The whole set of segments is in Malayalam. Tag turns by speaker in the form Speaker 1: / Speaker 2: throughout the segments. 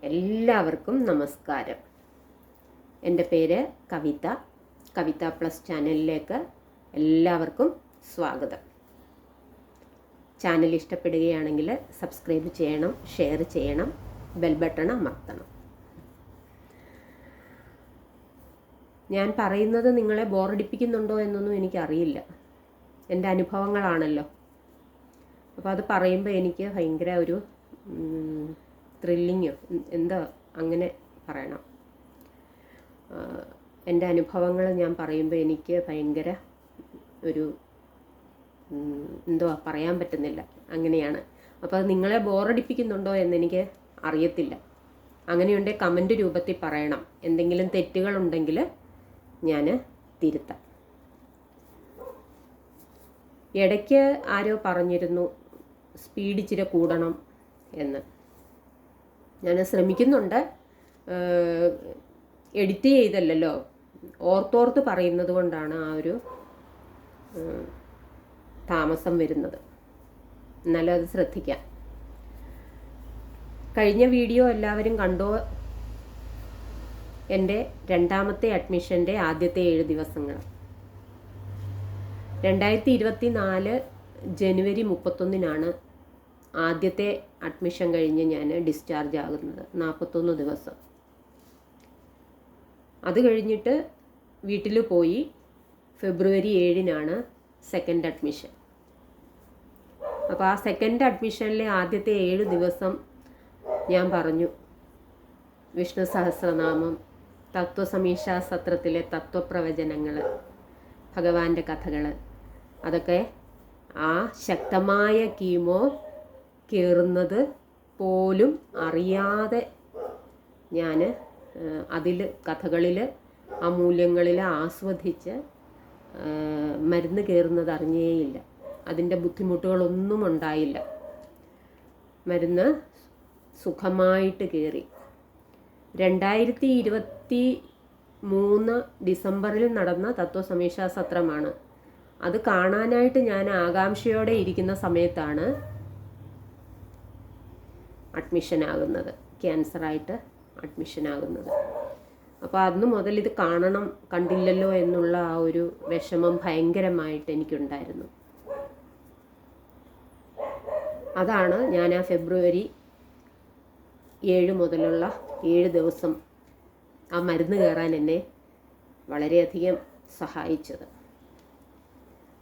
Speaker 1: എല്ലാവർക്കും നമസ്കാരം. എൻ്റെ പേര് കവിത. കവിത പ്ലസ് ചാനലിലേക്ക് എല്ലാവർക്കും സ്വാഗതം. ചാനൽ ഇഷ്ടപ്പെടുകയാണെങ്കിൽ സബ്സ്ക്രൈബ് ചെയ്യണം, ഷെയർ ചെയ്യണം, ബെൽ ബട്ടൺ അമർത്തണം. ഞാൻ പറയുന്നത് നിങ്ങളെ ബോറടിപ്പിക്കുന്നുണ്ടോ എന്നൊന്നും എനിക്കറിയില്ല. എൻ്റെ അനുഭവങ്ങളാണല്ലോ. അപ്പോൾ അത് പറയുമ്പോൾ എനിക്ക് ഭയങ്കര ഒരു ത്രില്ലിങ്ങോ എന്താ അങ്ങനെ പറയണം. എൻ്റെ അനുഭവങ്ങൾ ഞാൻ പറയുമ്പോൾ എനിക്ക് ഭയങ്കര ഒരു എന്തുവാ പറയാൻ പറ്റുന്നില്ല, അങ്ങനെയാണ്. അപ്പോൾ അത് നിങ്ങളെ ബോറടിപ്പിക്കുന്നുണ്ടോ എന്നെനിക്ക് അറിയത്തില്ല. അങ്ങനെയുണ്ടെങ്കിൽ കമൻറ്റ് രൂപത്തിൽ പറയണം. എന്തെങ്കിലും തെറ്റുകളുണ്ടെങ്കിൽ ഞാൻ തിരുത്താം. ഇടയ്ക്ക് ആരോ പറഞ്ഞിരുന്നു സ്പീഡ് ഇച്ചിരി കൂടണം എന്ന്. ഞാൻ ശ്രമിക്കുന്നുണ്ട്. എഡിറ്റ് ചെയ്തല്ലോ, ഓർത്തോർത്ത് പറയുന്നത് കൊണ്ടാണ് ആ ഒരു താമസം വരുന്നത്. എന്നാലും അത് ശ്രദ്ധിക്കാം. കഴിഞ്ഞ വീഡിയോ എല്ലാവരും കണ്ടോ? എൻ്റെ രണ്ടാമത്തെ അഡ്മിഷൻ്റെ ആദ്യത്തെ 7 ദിവസങ്ങൾ. 2024 ജനുവരി 31-നാണ് ആദ്യത്തെ അഡ്മിഷൻ കഴിഞ്ഞ് ഞാൻ ഡിസ്ചാർജ് ആകുന്നത്. 41 ദിവസം. അത് കഴിഞ്ഞിട്ട് വീട്ടിൽ പോയി. ഫെബ്രുവരി 7-നാണ് സെക്കൻഡ് അഡ്മിഷൻ. അപ്പോൾ ആ സെക്കൻഡ് അഡ്മിഷനിലെ ആദ്യത്തെ 7 ദിവസം ഞാൻ പറഞ്ഞു വിഷ്ണു സഹസ്രനാമം, തത്വസമീക്ഷാ സത്രത്തിലെ തത്വപ്രവചനങ്ങൾ, ഭഗവാന്റെ കഥകൾ, അതൊക്കെ ആ ശക്തമായ കീമോ കയറുന്നത് പോലും അറിയാതെ ഞാൻ അതിൽ കഥകളിൽ ആ മൂല്യങ്ങളിൽ ആസ്വദിച്ച് മരുന്ന് കയറുന്നത് അറിഞ്ഞേയില്ല. അതിൻ്റെ ബുദ്ധിമുട്ടുകളൊന്നും ഉണ്ടായില്ല. മരുന്ന് സുഖമായിട്ട് കയറി. 2023 ഡിസംബറിൽ നടന്ന തത്വസമീക്ഷാ സത്രമാണ്. അത് കാണാനായിട്ട് ഞാൻ ആകാംക്ഷയോടെ ഇരിക്കുന്ന സമയത്താണ് അഡ്മിഷനാകുന്നത്, ക്യാൻസറായിട്ട് അഡ്മിഷനാകുന്നത്. അപ്പോൾ അന്ന് മുതൽ ഇത് കാണണം, കണ്ടില്ലല്ലോ എന്നുള്ള ആ ഒരു വിഷമം ഭയങ്കരമായിട്ട് എനിക്കുണ്ടായിരുന്നു. അതാണ് ഞാൻ ആ ഫെബ്രുവരി 7 മുതലുള്ള 7 ദിവസം ആ മരുന്ന് കയറാൻ എന്നെ വളരെയധികം സഹായിച്ചത്.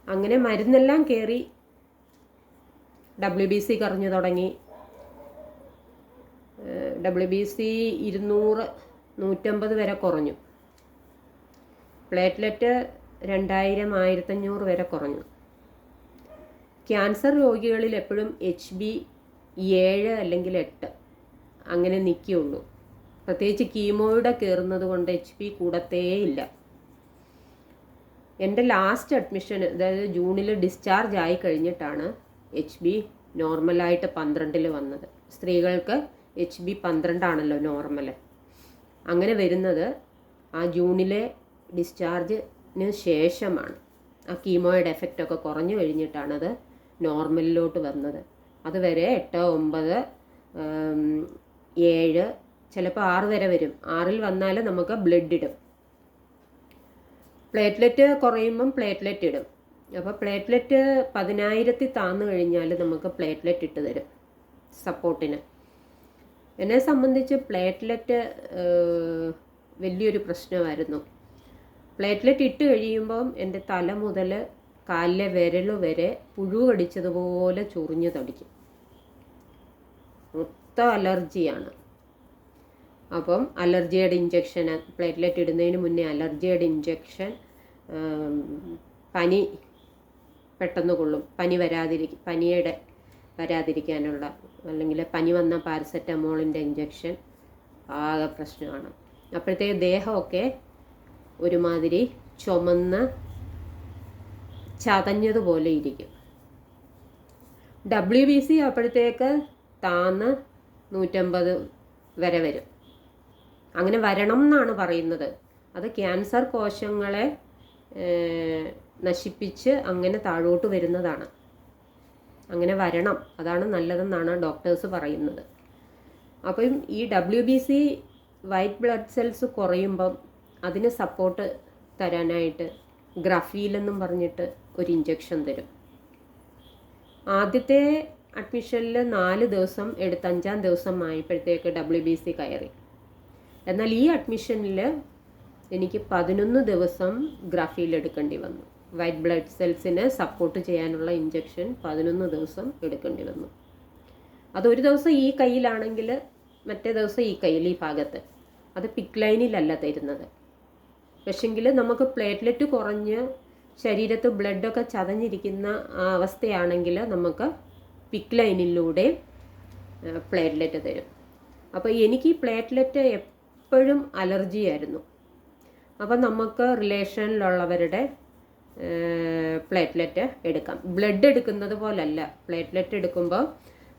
Speaker 1: അങ്ങനെ മരുന്നെല്ലാം കയറി. WBC കറഞ്ഞു തുടങ്ങി. WBC 200, 150 വരെ കുറഞ്ഞു. പ്ലേറ്റ്ലെറ്റ് 2000, 1500 വരെ കുറഞ്ഞു. ക്യാൻസർ രോഗികളിൽ എപ്പോഴും HB 7 അല്ലെങ്കിൽ 8 അങ്ങനെ നിൽക്കുകയുള്ളൂ. പ്രത്യേകിച്ച് കീമോയുടെ കയറുന്നത് കൊണ്ട് HB കൂടത്തേയില്ല. എൻ്റെ ലാസ്റ്റ് അഡ്മിഷൻ, അതായത് ജൂണിൽ ഡിസ്ചാർജ് ആയി കഴിഞ്ഞിട്ടാണ് HB നോർമലായിട്ട് 12 വന്നത്. സ്ത്രീകൾക്ക് HB 12 ആണല്ലോ നോർമൽ. അങ്ങനെ വരുന്നത് ആ ജൂണിലെ ഡിസ്ചാർജിന് ശേഷമാണ്. ആ കീമോയുടെ എഫക്റ്റൊക്കെ കുറഞ്ഞു കഴിഞ്ഞിട്ടാണത് നോർമലിലോട്ട് വന്നത്. അതുവരെ 8, 9, 7, ചിലപ്പോൾ 6 വരെ വരും. 6-ൽ വന്നാൽ നമുക്ക് ബ്ലഡ് ഇടും. പ്ലേറ്റ്ലെറ്റ് കുറയുമ്പം പ്ലേറ്റ്ലെറ്റ് ഇടും. അപ്പോൾ പ്ലേറ്റ്ലെറ്റ് 10,000 താന്നു കഴിഞ്ഞാൽ നമുക്ക് പ്ലേറ്റ്ലെറ്റ് ഇട്ട് തരും സപ്പോർട്ടിന്. എന്നെ സംബന്ധിച്ച് പ്ലേറ്റ്ലെറ്റ് വലിയൊരു പ്രശ്നമായിരുന്നു. പ്ലേറ്റ്ലെറ്റ് ഇട്ട് കഴിയുമ്പം എൻ്റെ തല മുതൽ കാലിലെ വിരൽ വരെ പുഴു കടിച്ചതുപോലെ ചൊറിഞ്ഞു തടിക്കും. മൊത്തം അലർജിയാണ്. അപ്പം അലർജിയുടെ ഇഞ്ചക്ഷൻ, പ്ലേറ്റ്ലെറ്റ് ഇടുന്നതിന് മുന്നേ അലർജിയുടെ ഇഞ്ചക്ഷൻ, പനി പെട്ടെന്ന് കൊള്ളും, പനിയുടെ വരാതിരിക്കാനുള്ള, അല്ലെങ്കിൽ പനി വന്ന പാരസെറ്റമോളിൻ്റെ ഇഞ്ചക്ഷൻ ആകെ പ്രശ്നമാണ്. അപ്പോഴത്തേക്ക് ദേഹമൊക്കെ ഒരുമാതിരി ചുമന്ന് ചതഞ്ഞതുപോലെ ഇരിക്കും. WBC അപ്പോഴത്തേക്ക് താന്ന് 150 വരെ വരും. അങ്ങനെ വരണം എന്നാണ് പറയുന്നത്. അത് ക്യാൻസർ കോശങ്ങളെ നശിപ്പിച്ച് അങ്ങനെ താഴോട്ട് വരുന്നതാണ്. അങ്ങനെ വരണം, അതാണ് നല്ലതെന്നാണ് ഡോക്ടേഴ്സ് പറയുന്നത്. അപ്പം ഈ WBC വൈറ്റ് ബ്ലഡ് സെൽസ് കുറയുമ്പം അതിന് സപ്പോർട്ട് തരാനായിട്ട് ഗ്രഫീലെന്നും പറഞ്ഞിട്ട് ഒരു ഇഞ്ചക്ഷൻ തരും. ആദ്യത്തെ അഡ്മിഷനിൽ 4 ദിവസം എടുത്ത് 5-ാം ദിവസം ആയപ്പോഴത്തേക്ക് WBC കയറി. എന്നാൽ ഈ അഡ്മിഷനിൽ എനിക്ക് 11 ദിവസം ഗ്രഫീൽ എടുക്കേണ്ടി വന്നു. വൈറ്റ് ബ്ലഡ് സെൽസിനെ സപ്പോർട്ട് ചെയ്യാനുള്ള ഇഞ്ചക്ഷൻ 11 ദിവസം എടുക്കേണ്ടി വന്നു. അതൊരു ദിവസം ഈ കയ്യിലാണെങ്കിൽ മറ്റേ ദിവസം ഈ കയ്യിൽ, ഈ ഭാഗത്ത്. അത് പിക്ക് ലൈനിലല്ല തരുന്നത്. പക്ഷെങ്കിൽ നമുക്ക് പ്ലേറ്റ്ലെറ്റ് കുറഞ്ഞ് ശരീരത്ത് ബ്ലഡൊക്കെ ചതഞ്ഞിരിക്കുന്ന ആ അവസ്ഥയാണെങ്കിൽ നമുക്ക് പിക്ക് ലൈനിലൂടെ പ്ലേറ്റ്ലെറ്റ് തരും. അപ്പോൾ എനിക്ക് ഈ പ്ലേറ്റ്ലെറ്റ് എപ്പോഴും അലർജിയായിരുന്നു. അപ്പം നമുക്ക് റിലേഷനിലുള്ളവരുടെ പ്ലേറ്റ്ലെറ്റ് എടുക്കാം. ബ്ലഡ് എടുക്കുന്നത് പോലല്ല. പ്ലേറ്റ്ലെറ്റ് എടുക്കുമ്പോൾ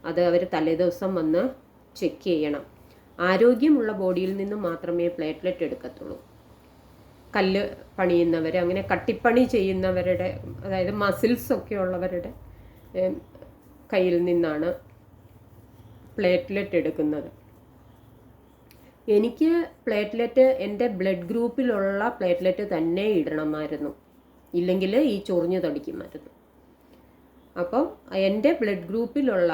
Speaker 1: അത് അവർ തലേദിവസം വന്ന് ചെക്ക് ചെയ്യണം. ആരോഗ്യമുള്ള ബോഡിയിൽ നിന്ന് മാത്രമേ പ്ലേറ്റ്ലെറ്റ് എടുക്കത്തുള്ളൂ. കല്ല് പണിയുന്നവർ, അങ്ങനെ കട്ടിപ്പണി ചെയ്യുന്നവരുടെ, അതായത് മസിൽസൊക്കെ ഉള്ളവരുടെ കയ്യിൽ നിന്നാണ് പ്ലേറ്റ്ലെറ്റ് എടുക്കുന്നത്. എനിക്ക് പ്ലേറ്റ്ലെറ്റ് എൻ്റെ ബ്ലഡ് ഗ്രൂപ്പിലുള്ള പ്ലേറ്റ്ലെറ്റ് തന്നെ ഇടണമായിരുന്നു, ഇല്ലെങ്കിൽ ഈ ചൊറിഞ്ഞു തടിക്കുമായിരുന്നു. അപ്പം എൻ്റെ ബ്ലഡ് ഗ്രൂപ്പിലുള്ള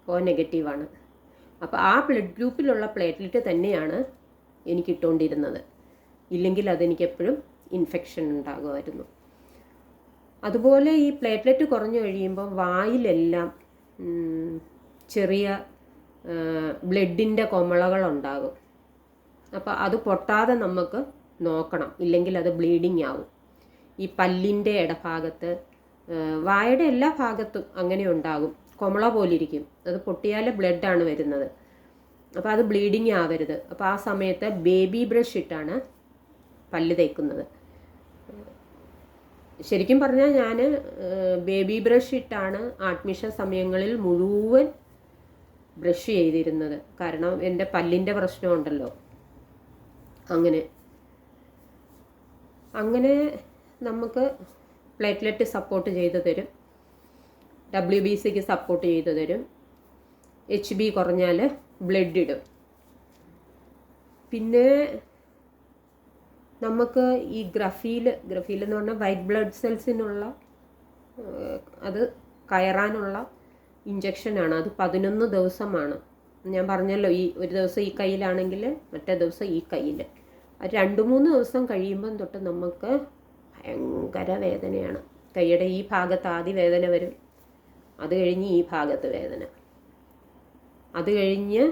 Speaker 1: O നെഗറ്റീവാണ്. അപ്പോൾ ആ ബ്ലഡ് ഗ്രൂപ്പിലുള്ള പ്ലേറ്റ്ലെറ്റ് തന്നെയാണ് എനിക്ക് ഇട്ടുകൊണ്ടിരുന്നത്. ഇല്ലെങ്കിൽ അതെനിക്കെപ്പോഴും ഇൻഫെക്ഷൻ ഉണ്ടാകുമായിരുന്നു. അതുപോലെ ഈ പ്ലേറ്റ്ലെറ്റ് കുറഞ്ഞു കഴിയുമ്പോൾ വായിലെല്ലാം ചെറിയ ബ്ലഡിൻ്റെ കുമിളകളുണ്ടാകും. അപ്പോൾ അത് പൊട്ടാതെ നമുക്ക് നോക്കണം, ഇല്ലെങ്കിൽ അത് ബ്ലീഡിങ് ആവും. ഈ പല്ലിൻ്റെ ഇടഭാഗത്ത്, വായുടെ എല്ലാ ഭാഗത്തും അങ്ങനെ ഉണ്ടാകും, കുമിള പോലിരിക്കും. അത് പൊട്ടിയാൽ ബ്ലഡാണ് വരുന്നത്. അപ്പോൾ അത് ബ്ലീഡിങ് ആവരുത്. അപ്പോൾ ആ സമയത്ത് ബേബി ബ്രഷ് ഇട്ടാണ് പല്ല് തേക്കുന്നത്. ശരിക്കും പറഞ്ഞാൽ ഞാൻ ബേബി ബ്രഷ് ഇട്ടാണ് അഡ്മിഷൻ സമയങ്ങളിൽ മുഴുവൻ ബ്രഷ് ചെയ്തിരുന്നത്. കാരണം എൻ്റെ പല്ലിൻ്റെ പ്രശ്നമുണ്ടല്ലോ. അങ്ങനെ നമുക്ക് പ്ലേറ്റ്ലെറ്റ് സപ്പോർട്ട് ചെയ്ത് തരും, WBCക്ക് സപ്പോർട്ട് ചെയ്ത് തരും. HB കുറഞ്ഞാൽ ബ്ലഡ് ഇടും. പിന്നെ നമുക്ക് ഈ ഗ്രഫീൽ എന്ന് പറഞ്ഞാൽ വൈറ്റ് ബ്ലഡ് സെൽസിനുള്ള അത് കയറാനുള്ള ഇഞ്ചക്ഷനാണ്. അത് 11 ദിവസമാണ്. ഞാൻ പറഞ്ഞല്ലോ, ഈ ഒരു ദിവസം ഈ കയ്യിലാണെങ്കിൽ മറ്റേ ദിവസം ഈ കയ്യിൽ. 2-3 ദിവസം കഴിയുമ്പം തൊട്ട് നമുക്ക് ഭയങ്കര വേദനയാണ്. കൈയുടെ ഈ ഭാഗത്ത് ആദ്യ വേദന വരും, അത് കഴിഞ്ഞ് ഈ ഭാഗത്ത് വേദന, അത് കഴിഞ്ഞ്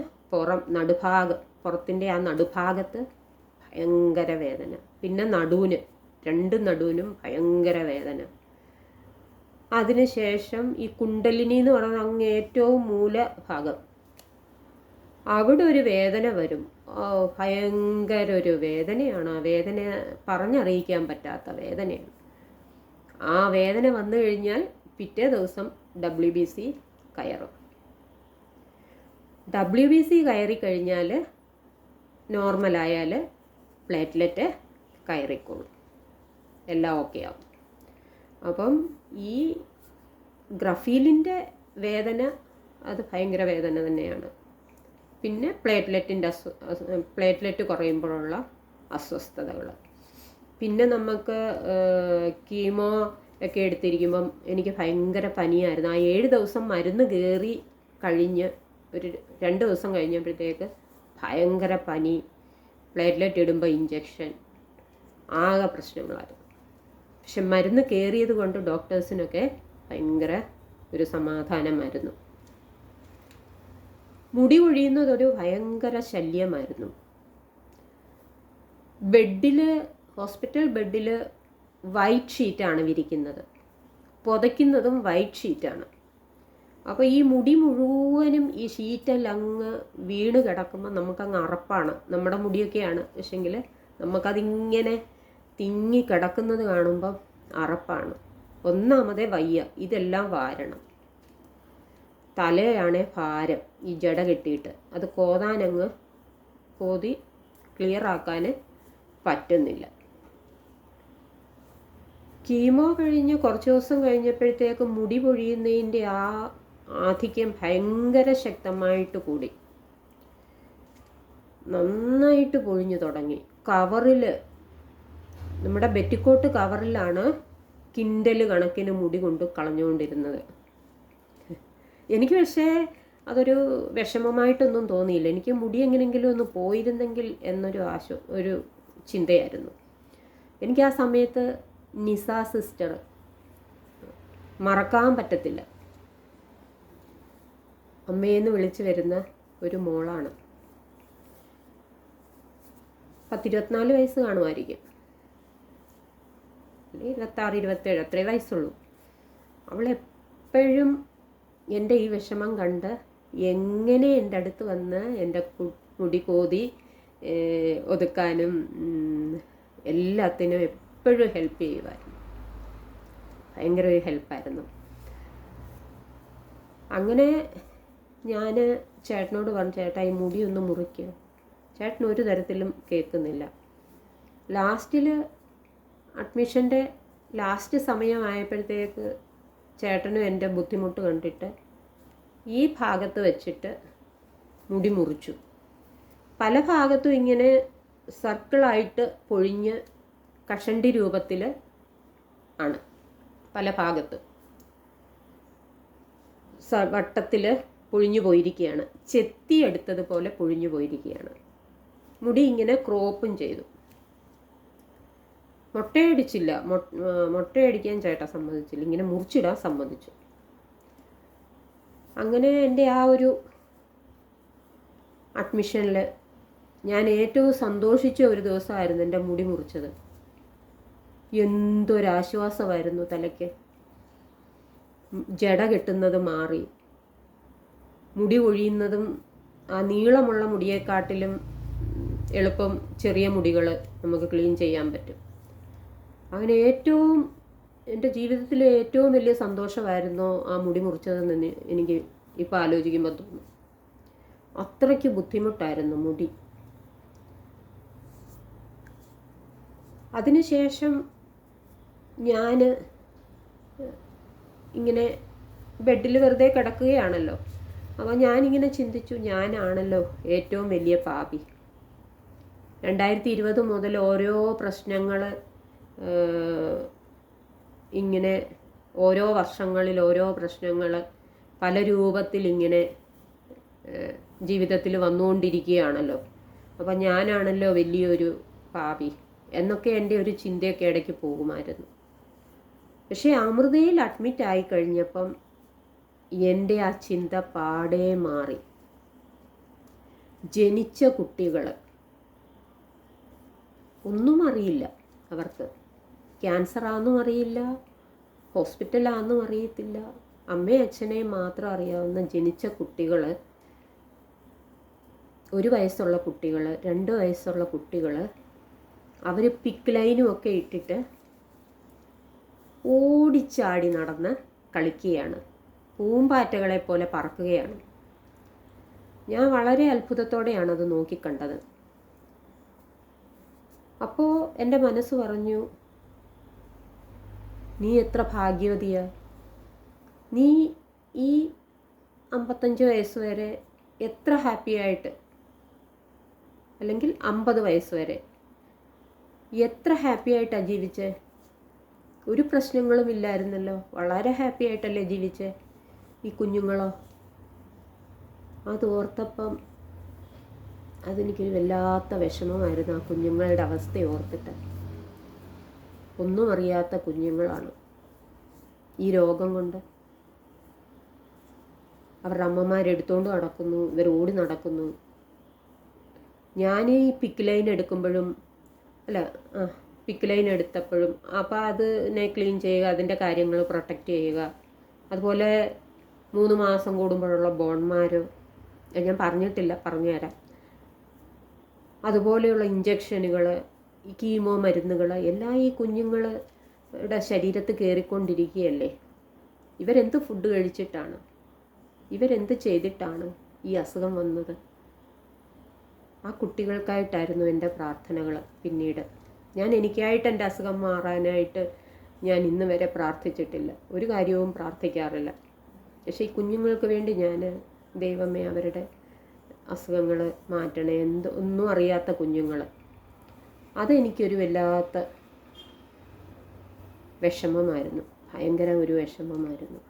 Speaker 1: പുറത്തിൻ്റെ ആ നടുഭാഗത്ത് ഭയങ്കര വേദന, പിന്നെ നടുവിന്, 2 നടുവിനും ഭയങ്കര വേദന. അതിനുശേഷം ഈ കുണ്ടലിനി എന്ന് പറയുന്ന അങ്ങ് ഏറ്റവും മൂലഭാഗം, അവിടെ ഒരു വേദന വരും. ഭയങ്കര ഒരു വേദനയാണ്. ആ വേദന പറഞ്ഞറിയിക്കാൻ പറ്റാത്ത വേദനയാണ്. ആ വേദന വന്നു കഴിഞ്ഞാൽ പിറ്റേ ദിവസം WBC കയറും. WBC കയറിക്കഴിഞ്ഞാൽ നോർമലായാൽ പ്ലേറ്റ്ലെറ്റ് കയറിക്കോളും, എല്ലാം ഓക്കെ ആവും. അപ്പം ഈ ഗ്രഫീലിൻ്റെ വേദന അത് ഭയങ്കര വേദന തന്നെയാണ്. പിന്നെ പ്ലേറ്റ്ലെറ്റ് കുറയുമ്പോഴുള്ള അസ്വസ്ഥതകൾ. പിന്നെ നമുക്ക് കീമോ ഒക്കെ എടുത്തിരിക്കുമ്പം എനിക്ക് ഭയങ്കര പനിയായിരുന്നു. ആ 7 ദിവസം മരുന്ന് കയറി കഴിഞ്ഞ് ഒരു 2 ദിവസം കഴിഞ്ഞപ്പോഴത്തേക്ക് ഭയങ്കര പനി, പ്ലേറ്റ്ലെറ്റ് ഇടുമ്പോൾ ഇഞ്ചക്ഷൻ, ആകെ പ്രശ്നങ്ങളായിരുന്നു. പക്ഷെ മരുന്ന് കയറിയത് കൊണ്ട് ഡോക്ടേഴ്സിനൊക്കെ ഭയങ്കര ഒരു സമാധാനമായിരുന്നു. മുടി കൊഴിയുന്നതൊരു ഭയങ്കര ശല്യമായിരുന്നു. ഹോസ്പിറ്റൽ ബെഡിൽ വൈറ്റ് ഷീറ്റാണ് വിരിക്കുന്നത്, പുതയ്ക്കുന്നതും വൈറ്റ് ഷീറ്റാണ്. അപ്പോൾ ഈ മുടി മുഴുവനും ഈ ഷീറ്റെല്ലാം അങ്ങ് വീണ് കിടക്കുമ്പോൾ നമുക്കങ്ങ് അറപ്പാണ്. നമ്മുടെ മുടിയൊക്കെയാണ്, പക്ഷെങ്കിൽ നമുക്കതിങ്ങനെ തിങ്ങി കിടക്കുന്നത് കാണുമ്പം അറപ്പാണ്. ഒന്നാമതേ വയ്യ, ഇതെല്ലാം വാരണം. തലയാണേ ഭാരം, ഈ ജട കെട്ടിയിട്ട് അത് കോതി ക്ലിയറാക്കാൻ പറ്റുന്നില്ല. കീമോ കഴിഞ്ഞ് കുറച്ച് ദിവസം കഴിഞ്ഞപ്പോഴത്തേക്ക് മുടി പൊഴിയുന്നതിൻ്റെ ആ ആധിക്യം ഭയങ്കര ശക്തമായിട്ട് കൂടി. നന്നായിട്ട് പൊഴിഞ്ഞു തുടങ്ങി. കവറിൽ, നമ്മുടെ ബെറ്റിക്കോട്ട് കവറിലാണ് കിൻഡൽ കണക്കിന് മുടി കൊണ്ട് കളഞ്ഞുകൊണ്ടിരുന്നത്. എനിക്ക് പക്ഷേ അതൊരു വിഷമമായിട്ടൊന്നും തോന്നിയില്ല. എനിക്ക് മുടി എങ്ങനെയെങ്കിലും ഒന്ന് പോയിരുന്നെങ്കിൽ ഒരു ചിന്തയായിരുന്നു. എനിക്ക് ആ സമയത്ത് നിസ സിസ്റ്റർ മറക്കാൻ പറ്റത്തില്ല. അമ്മയെന്ന് വിളിച്ചു വരുന്ന ഒരു മോളാണ്. 24 വയസ്സ് കാണുമായിരിക്കും, 26, 27 അത്രേ വയസ്സുള്ളൂ. അവളെപ്പോഴും എൻ്റെ ഈ വിഷമം കണ്ട് എങ്ങനെ എൻ്റെ അടുത്ത് വന്ന് എൻ്റെ മുടി കോതി ഒതുക്കാനും എല്ലാത്തിനും എപ്പോഴും ഹെൽപ്പ് ചെയ്യുമായിരുന്നു. ഭയങ്കര ഒരു ഹെൽപ്പായിരുന്നു. അങ്ങനെ ഞാൻ ചേട്ടനോട് പറഞ്ഞു, ചേട്ടാ ഈ മുടി ഒന്ന് മുറിക്കുക. ചേട്ടൻ ഒരു തരത്തിലും കേൾക്കുന്നില്ല. ലാസ്റ്റിൽ അഡ്മിഷൻ്റെ ലാസ്റ്റ് സമയമായപ്പോഴത്തേക്ക് ചേട്ടനും എൻ്റെ ബുദ്ധിമുട്ട് കണ്ടിട്ട് ഈ ഭാഗത്ത് വെച്ചിട്ട് മുടി മുറിച്ചു. പല ഭാഗത്തും ഇങ്ങനെ സർക്കിളായിട്ട് പൊഴിഞ്ഞ് കഷണ്ടി രൂപത്തിൽ ആണ്. പല ഭാഗത്തും വട്ടത്തിൽ പൊഴിഞ്ഞു പോയിരിക്കുകയാണ്. ചെത്തിയെടുത്തതുപോലെ പൊഴിഞ്ഞു പോയിരിക്കുകയാണ്. മുടി ഇങ്ങനെ ക്രോപ്പും ചെയ്തു. മുട്ടയടിച്ചില്ല, മുട്ടയടിക്കാൻ ചേട്ടാ സമ്മതിച്ചില്ല, ഇങ്ങനെ മുറിച്ചിടാൻ സമ്മതിച്ചു. അങ്ങനെ എൻ്റെ ആ ഒരു അഡ്മിഷനിൽ ഞാൻ ഏറ്റവും സന്തോഷിച്ച ഒരു ദിവസമായിരുന്നു എൻ്റെ മുടി മുറിച്ചത്. എന്തൊരാശ്വാസമായിരുന്നു തലയ്ക്ക്. ജട കെട്ടുന്നത് മാറി, മുടി ഒഴിയുന്നതും ആ നീളമുള്ള മുടിയെക്കാട്ടിലും എളുപ്പം ചെറിയ മുടികൾ നമുക്ക് ക്ലീൻ ചെയ്യാൻ പറ്റും. അങ്ങനെ എൻ്റെ ജീവിതത്തിലെ ഏറ്റവും വലിയ സന്തോഷമായിരുന്നു ആ മുടി മുറിച്ചതെന്ന് എനിക്ക് ഇപ്പോൾ ആലോചിക്കുമ്പോൾ തോന്നും. അത്രയ്ക്ക് ബുദ്ധിമുട്ടായിരുന്നു മുടി. അതിനുശേഷം ഞാൻ ഇങ്ങനെ ബെഡിൽ വെറുതെ കിടക്കുകയാണല്ലോ. അപ്പോൾ ഞാനിങ്ങനെ ചിന്തിച്ചു, ഞാനാണല്ലോ ഏറ്റവും വലിയ പാപി. 2020 മുതൽ ഓരോ പ്രശ്നങ്ങൾ ഇങ്ങനെ ഓരോ വർഷങ്ങളിൽ ഓരോ പ്രശ്നങ്ങൾ പല രൂപത്തിൽ ഇങ്ങനെ ജീവിതത്തിൽ വന്നുകൊണ്ടിരിക്കുകയാണല്ലോ. അപ്പം ഞാനാണല്ലോ വലിയൊരു പാപി എന്നൊക്കെ എൻ്റെ ഒരു ചിന്തയൊക്കെ ഇടയ്ക്ക് പോകുമായിരുന്നു. പക്ഷേ അമൃതയിൽ അഡ്മിറ്റ് ആയി കഴിഞ്ഞപ്പം എൻ്റെ ആ ചിന്ത പാടെ മാറി. ജനിച്ച കുട്ടികൾ ഒന്നും അറിയില്ല, അവർക്ക് ക്യാൻസറാണെന്നും അറിയില്ല, ഹോസ്പിറ്റലാണെന്നും അറിയത്തില്ല. അമ്മയും അച്ഛനെയും മാത്രം അറിയാവുന്ന ജനിച്ച കുട്ടികൾ, 1 വയസ്സുള്ള കുട്ടികൾ, 2 വയസ്സുള്ള കുട്ടികൾ, അവർ പിക്ക് ലൈനും ഒക്കെ ഇട്ടിട്ട് ഓടിച്ചാടി നടന്ന് കളിക്കുകയാണ്, പൂമ്പാറ്റകളെ പോലെ പറക്കുകയാണ്. ഞാൻ വളരെ അത്ഭുതത്തോടെയാണ് അത് നോക്കിക്കണ്ടത്. അപ്പോൾ എൻ്റെ മനസ്സ് പറഞ്ഞു, നീ എത്ര ഭാഗ്യവതിയാ. നീ ഈ 55 വയസ്സ് വരെ എത്ര ഹാപ്പി ആയിട്ട്, അല്ലെങ്കിൽ 50 വയസ്സ് വരെ എത്ര ഹാപ്പി ആയിട്ടാണ് ജീവിച്ചേ. ഒരു പ്രശ്നങ്ങളും ഇല്ലായിരുന്നല്ലോ, വളരെ ഹാപ്പി ആയിട്ടല്ലേ ജീവിച്ചേ. ഈ കുഞ്ഞുങ്ങളോ, അത് ഓർത്തപ്പം അതെനിക്കൊരു വല്ലാത്ത വിഷമമായിരുന്നു. ആ കുഞ്ഞുങ്ങളുടെ അവസ്ഥ ഓർത്തിട്ട്. ഒന്നും അറിയാത്ത കുഞ്ഞുങ്ങളാണ്. ഈ രോഗം കൊണ്ട് അവരുടെ അമ്മമാരെടുത്തുകൊണ്ട് നടക്കുന്നു, ഇവർ ഓടി നടക്കുന്നു. ഞാൻ ഈ പിക്ക് ലൈൻ എടുക്കുമ്പോഴും പിക്ക് ലൈൻ എടുത്തപ്പോഴും അപ്പോൾ അതിനെ ക്ലീൻ ചെയ്യുക, അതിൻ്റെ കാര്യങ്ങൾ പ്രൊട്ടക്റ്റ് ചെയ്യുക. അതുപോലെ 3 മാസം കൂടുമ്പോഴുള്ള ബോൺമാരോ, ഞാൻ പറഞ്ഞിട്ടില്ല, പറഞ്ഞുതരാം. അതുപോലെയുള്ള ഇഞ്ചക്ഷനുകൾ, ഈ കീമോ മരുന്നുകൾ എല്ലാം ഈ കുഞ്ഞുങ്ങളുടെ ശരീരത്ത് കയറിക്കൊണ്ടിരിക്കുകയല്ലേ. ഇവരെന്ത് ഫുഡ് കഴിച്ചിട്ടാണ്, ഇവരെന്ത് ചെയ്തിട്ടാണ് ഈ അസുഖം വന്നത്? ആ കുട്ടികൾക്കായിട്ടായിരുന്നു എൻ്റെ പ്രാർത്ഥനകൾ. പിന്നീട് ഞാൻ എനിക്കായിട്ട് എൻ്റെ അസുഖം മാറാനായിട്ട് ഞാൻ ഇന്ന് വരെ പ്രാർത്ഥിച്ചിട്ടില്ല, ഒരു കാര്യവും പ്രാർത്ഥിക്കാറില്ല. പക്ഷേ ഈ കുഞ്ഞുങ്ങൾക്ക് വേണ്ടി ഞാൻ, ദൈവമേ അവരുടെ അസുഖങ്ങൾ മാറ്റണേ, ഒന്നും അറിയാത്ത കുഞ്ഞുങ്ങൾ. അതെനിക്കൊരു വല്ലാത്ത വിഷമമായിരുന്നു, ഭയങ്കര ഒരു വിഷമമായിരുന്നു.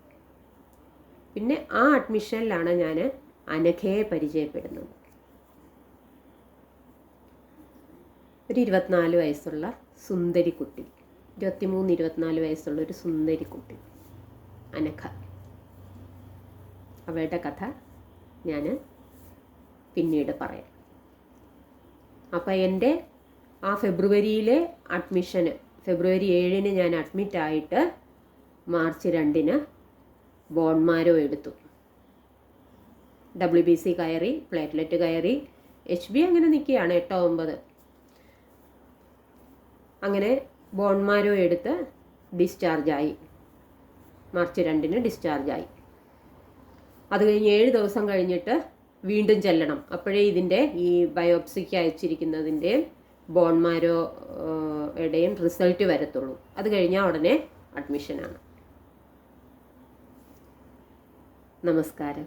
Speaker 1: പിന്നെ ആ അഡ്മിഷനിലാണ് ഞാൻ അനഘയെ പരിചയപ്പെടുന്നത്. ഒരു 24 വയസ്സുള്ള സുന്ദരിക്കുട്ടി, 23-24 വയസ്സുള്ള ഒരു സുന്ദരിക്കുട്ടി അനഘ. അവളുടെ കഥ ഞാൻ പിന്നീട് പറയാം. അപ്പം എൻ്റെ ആ ഫെബ്രുവരിയിലെ അഡ്മിഷന്, ഫെബ്രുവരി 7-ന് ഞാൻ അഡ്മിറ്റായിട്ട് മാർച്ച് 2-ന് ബോൺമാരോ എടുത്തു. WBC കയറി, പ്ലേറ്റ്ലെറ്റ് കയറി, HB അങ്ങനെ നിൽക്കുകയാണ് 8-9. അങ്ങനെ ബോൺമാരോ എടുത്ത് ഡിസ്ചാർജായി. മാർച്ച് 2-ന് ഡിസ്ചാർജായി. അത് കഴിഞ്ഞ് 7 ദിവസം കഴിഞ്ഞിട്ട് വീണ്ടും ചെല്ലണം. അപ്പോഴേ ഇതിൻ്റെ ഈ ബയോപ്സിക്ക് അയച്ചിരിക്കുന്നതിൻ്റെ ബോൺമാരോയുടെയും റിസൾട്ട് വരത്തുള്ളൂ. അത് കഴിഞ്ഞാൽ ഉടനെ അഡ്മിഷനാണ്. നമസ്കാരം.